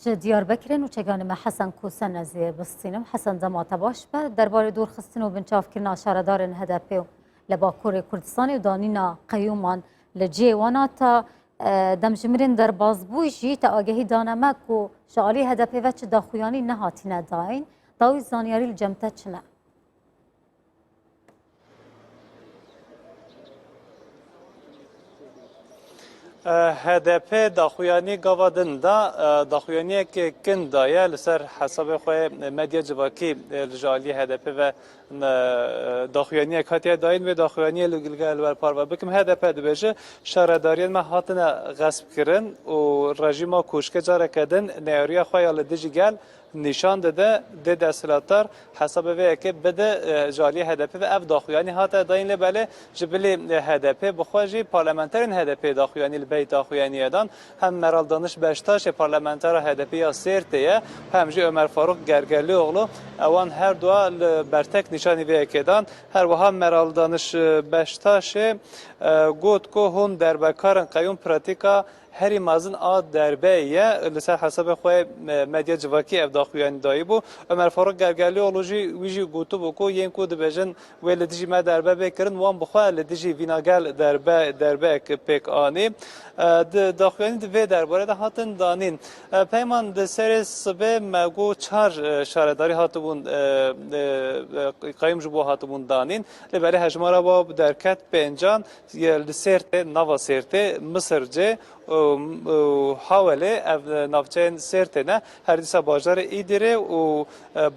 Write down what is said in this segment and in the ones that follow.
Diyarbakır'ın uçaganıma Hasan Kusen ez bistînim. Hasan demata baş be derbarê dorxistin û binçavkirina şaredarên HDP û li Bakurê Kurdistanê û danîna qeyûman li ciyê wan ta demjimêrên derbasbûyî jî te agehî dane me ku ji alî HDP ve çi daxuyanî nehatîne dayîn. Dawî zanyarî li cem te çi ne? HDP daxuyanî gava din da daxuyaniyekê kin daye li ser hesabê xwe medya civakî li ji aliyê HDP ve daxuyaniyek hatiye dayîn vê daxuyaniyê li gel ber parve bikim. HDP dibêje şaredariyên me hatine xesb kirin û rejîma kuşke careke din neyariya xwe ya li dijî gel nişan dide de desthilatdar hesabê vê yekê bide ji aliyê HDP ve ev daxuyanî hate dayîn lê belê ji bilê HDP bixwe jî parlamenterên HDP daxuyanî li bey daxuyaniyê dan hem Meral Danış Beştaşê parlamentera HDP ya Sêrtê ye hem jî Ömer Faruk Gergerlioğlu ewan her dua li bertek nişanî vê yekê dan her wiha Meral Danış Beştaşê got ku hûn derbekarin qeyûm pratika herî mezin a derbeye li ser hesabê xwe medya civakî ev daxuyanî dayî bû. Ömer Faruk Gergerlioğlu jî wî jî gotibû ku yên ku dibêjin wê li dijî me derbe bêkirin wan bixwe li dijî vînagel derbeyek pêk anî. Daxuyanî di vê derbarê de hatin danîn. Peyman di serê sibê me got çar şaredarî hatibûn qeyûm ji bo hatibûn danîn. Li berê hejmara wa derket pêncan li Sêrtê nava Sêrtê Misircê Hawelê ev navçeyên Sêrtê ne her dîsa bajarê Îdirê û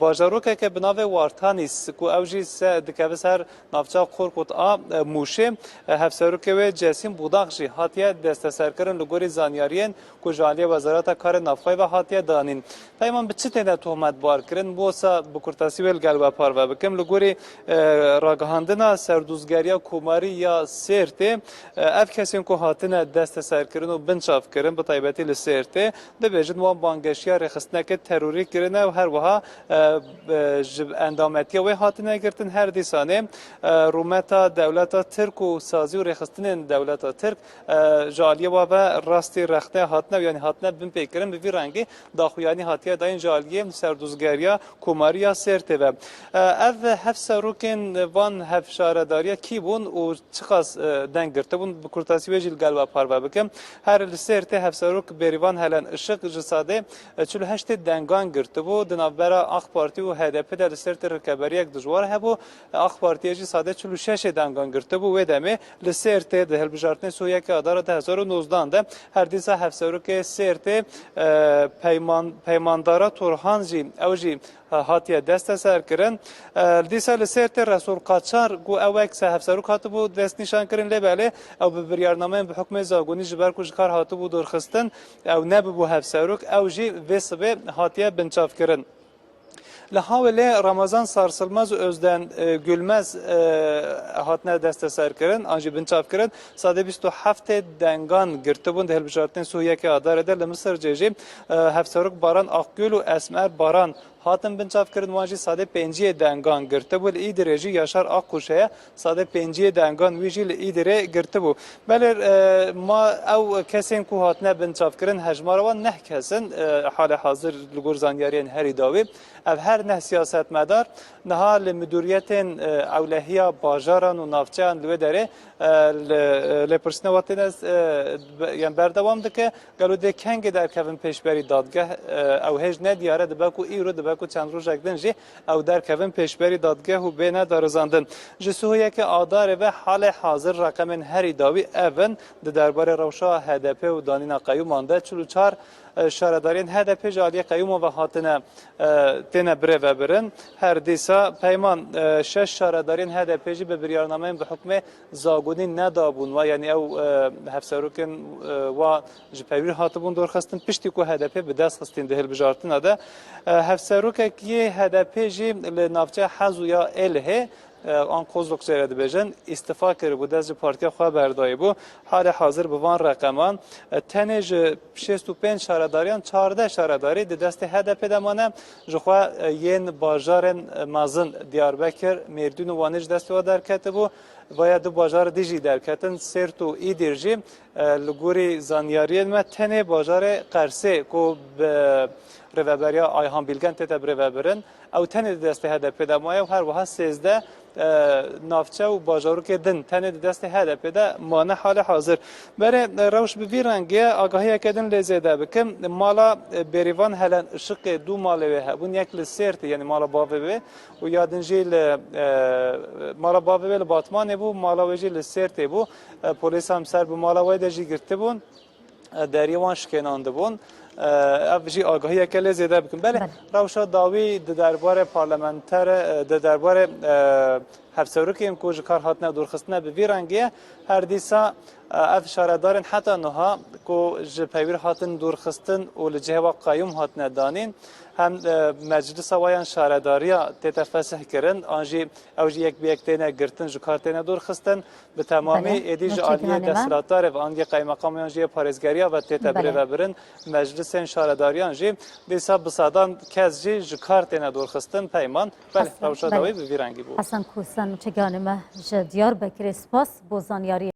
bajarokeke bi navê Wartanîs ku ew jî dikeve ser navça Korkut a Mûşê hevserokê wê Cesîm Budaq jî hatiye desteserkirin li gorî zanyariyên ku ji aliyê Wezareta Karê Navxwe ve hatiye danîn. Peyman bi çi têne tohmet barkirin bosa bi kurtasî wê li gel ve parve bikim li gorî ragihandina serdûzgeriya komarî ya Sêrtê ev kesên ku hatine desteserkirin û binçavkirin bi taybetî li Sêrtê dibêjin wan bangeşiya rêxistinekê terorî kirine û her wiha ji endametiya wê hatine girtin her dîsanê rûmeta dewleta Tirk û sazî û rêxistinên dewleta Tirk ji aliyê wa ve rastî rexne hatine yanî hatine bin pêkirin bi vî rengî daxuyanî hatiye dayîn ji aliyê serdûzgeriya komarî ya Sêrtê ve ev hev serokên van hev şaredariya kî bûn û çi qas deng girtibûn bi kurtasî wê jî li gel ve parve bikim. Her li Sêrtê hevserok Bêrîvan Helen Işık ji sadê 48 dengan girtibû di navbera AK Parti û HDP de li Sêrtê rêkeberiyek dijwar hebû AK Partiye jî sadê 46 dengan girtibû wê demê li Sêrtê di hilbijartinê Sûyekê Adara 2019 de her dîsa hevserokê Sêrtê peymandara Turhan jî ew jî hatiye desteserkirin dîsa li Sêrtê Resul Qaçar gu ewek se hevserok hatibû destnîşankirin lê belê ew bi biryarnameyên bi hukmê zagonî ji ber ku ji kar hatibû dorxistin ew nebibû hevserok ew jî vê sibê hatiye binçavkirin. Li Hawelê Ramazan Sarsılmaz û Özden Gülmez hatine desteserkirin an jî binçavkirin sadê 27 dengan girtibûn di hilbijartinên Sûyekê Adarê de li Misircê jî hevserok Baran Akgül û Esmer Baran hatin binçavkirin wan jî sadê 5 dengan girtibû li Îdirê jî Yaşar Akkuşeye sadê 5 dengan wî jî li Îdirê girtibû. Belê ma ew kesên ku hatine binçavkirin hejmara wan neh kesin halê hazir li gor zanyariyên herî dawî ev her neh siyasetmedar niha li müdûriyetên ewlehiya bajaran û navçeyan li wê derê lêpirsîna we têne yani berdewam dike gelo dê kengê derkevin pêşberî dadgeh ew hêj nediyare dibe ku îro dibe ku çend rojek din jî ew derkevin pêşberî dadgeh û bêne darizandin. Ji Sûyekê Adarê ve halê hazir raqemên herî dawî evin di derbarê rewşa HDP û danîna qeyûman de 44 şaredariyên HDP ji aliyê qeyûman ve hatine têne birê vebirin. Her dîsa peyman 6 şaredariyên HDP jî bi biryarnameyên bi hukmê zagonî nedabûn ve yani ew hevserokên wa ji peyvîr hatibûn dorxistin piştî ku HDP bi dest xistin di hilbijartina de hevserokekî HDP jî li navçeya Hez û ya Êlihê an Kozlok jêre dibêjin îstifa kiribû dest ji partiya xwe berdayî bû halê hazir bi van reqeman tenê ji 65 şaredariyan 14 şaredarî di destê HDP de mane ji xwe yên bajarên mezin Diyarbekir Mêrdûn û Wanê ji destê we derketibû veya du bajar dijî derketin Sêrt û Îdir jî لگوری زانیاری ما تنه باجار قرصه کو به رهبریا آیهان بیلگن تتا برهبرن او تنه دست هدف دمای و هر وها 13 نافچه و باجارو که دن تنه دست هدف ده مانه حال حاضر بره روش به رنگه آگاهی کردن لزیده بکم مالا بریوان هلن شق دو ماله به بون یک لسرت یعنی مالا باوه به و یادنجی مالا باوه به باتمان بو مالا وجی لسرت بو پلیس هم سر به مالا وای دجی گرفته بون دریوان شکنانده بون افجی آگاهی کلی زیاده بکن بله روشا داوی درباره پارلمانتر درباره هفسرو که امکوج کار هاتنه دورخستنه به ویرانگیه هر دیسا اف شاردارن حتی نها کو جپویر هاتن دورخستن و لجه و قایم هاتنه دانین هم مجلس وایان شارداریا تتفسح کرن آنجی اوجی یک بیکتینه گرتن جکارتینه دورخستن به تمامی ایدیج عالیه دستلاتار و آنگی قایمقام آنجی پارزگریا و تتبره و برن مجلس شارداریان جی دیسا بسادان کس جی جکارتینه دورخستن پیمان بله روشا داوی به ویرانگی بود حسن کوسن چگانمه دیار بکر سپاس بو زانیاری